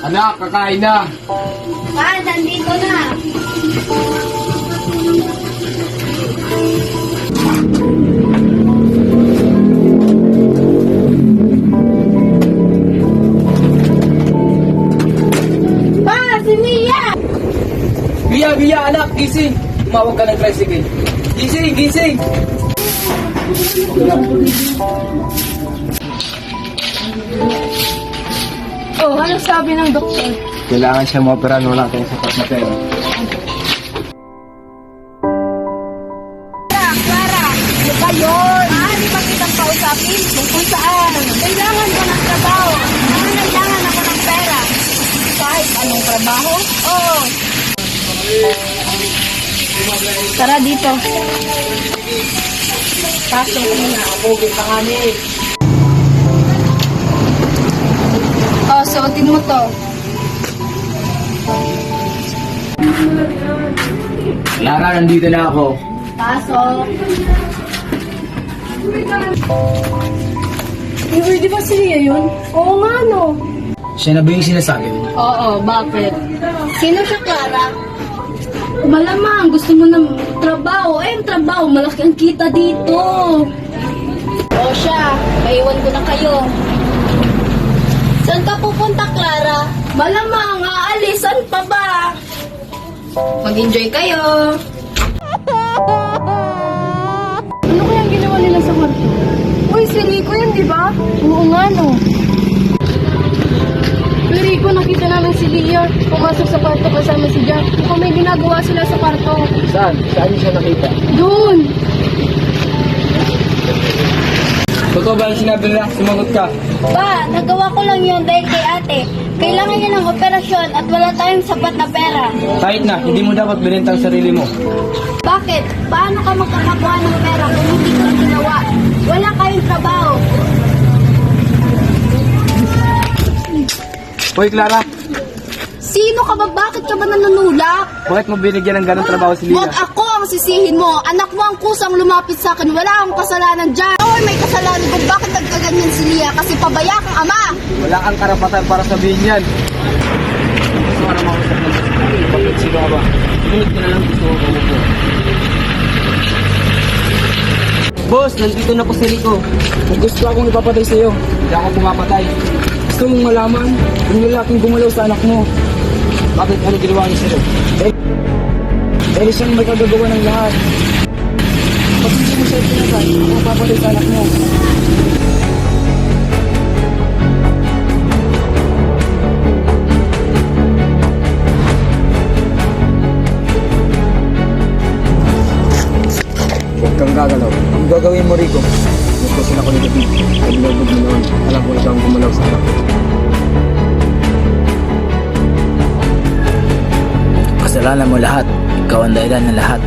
Anak, kakain na. Pa, nandito na. Pa, si Mia! Biya, anak, gising. Tumawag ka ng tricycle. Gising! Oh, ano sabi ng doktor? Kailangan siya maoperahan, wala tayong sapat na pera. Clara, ano ba yun? Maaari ba kitang kausapin? Tungkol saan? Kailangan ko ng trabaho. Kailangan ako ng pera. Kahit anong trabaho? Oo. Tara dito. Pasok muna. Pogi pa nga niya. Oh, suotin mo to. Lara, nandito na ako. Pasok. Di ba si Ria yun? Oo nga, no. Siya na ba yung sinasabi mo? Oo, bakit? Sino siya, Clara? Malamang, gusto mo ng trabaho. Eh, ang trabaho, malaki ang kita dito. O siya, maiwan ko na kayo. Saan ka pupunta, Clara? Malamang, aalis. Saan pa ba? Mag-enjoy kayo. Ano kayang ginawa nila sa kwarto? Uy, si Rico yan, di ba? Oo nga, no. Rico, nakita namin si Lia pumasok sa kwarto kasama si Jack. Mukhang may ginagawa sila sa kwarto. Saan? Saan niyo siya nakita? Doon! Totoo ba yung sinabi nila? Sumagot ka. Pa, nagawa ko lang yun dahil kay ate. Kailangan niya ng operasyon at wala tayong sapat na pera. Kahit na, hindi mo dapat binenta ang sarili mo. Bakit? Paano ka magkakakuha ng pera kung hindi ko ginawa? Wala kayong trabaho. Hoy, Clara, Sino ka ba? Bakit ka ba nanunulak? bakit mo binigyan ng ganong trabaho si Lila? Huwag ako ang sisihin mo. Anak mo ang kusang lumapit sa akin. Wala akong kasalanan dyan. Ako ay may kasalanan kung bakit nagkaganyan si Lia kasi pabaya kang ama. Wala kang karapatan para sabihin yan. Gusto ka na mausap ng bakit sino ka ba? Sumunod ka na lang gusto ko mo. Boss, nandito na po si Rico. Kung gusto akong ipapatay sa iyo, hindi ako pumapatay. Gusto mong malaman kung lalaking gumalaw sa anak mo. Bakit ano ginawa niya sa'yo? Dahil siyang may kagagawa ng lahat. Pag hindi mo siya pinatay, ako papatay sa anak mo. Huwag kang gagalaw. Ang gagawin mo, Rico, nagkasin ako ni David. Pag-lobog mo naman, alam ko ikaw ang gumalaw sa anak. Kasalanan mo lahat. Ikaw ang dahilan ng lahat.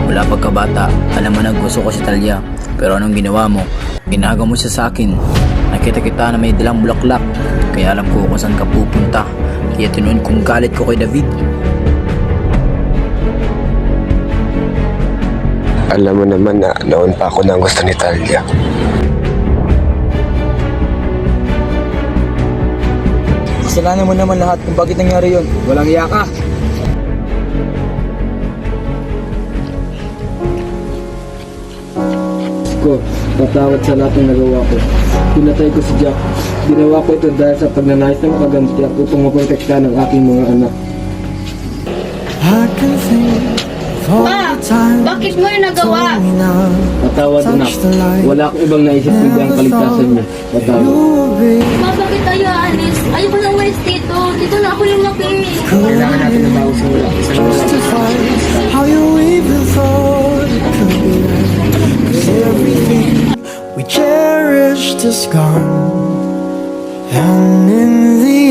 Mula pagkabata, alam mo na gusto ko si Talia. Pero anong ginawa mo? Ginaga mo siya sa akin. Nakita kita na may dalang bulaklak. Kaya alam ko kung saan ka pupunta. Kaya tinuon kong galit ko kay David. Alam mo naman na noon pa ako nang gusto ni Talia. Kasalanan mo naman lahat kung bakit nangyari yun. Walang iya ka. Ko, patawad sa lahat ng nagawa ko. Pinatay ko si Jack. Ginawa ko ito dahil sa pagnanais na makaganti ako upang maprotektahan ang aking mga anak. Ma, bakit mo yung nagawa? Patawad anak. Wala akong ibang naisip kundi ang kaligtasan niya. Patawad. Ma, bakit tayo aalis? Ayoko na umalis dito. Dito na ako yung laki. Kailangan natin ng bago simula. How you even thought it could be right. 'Cause everything we cherished is gone, and in the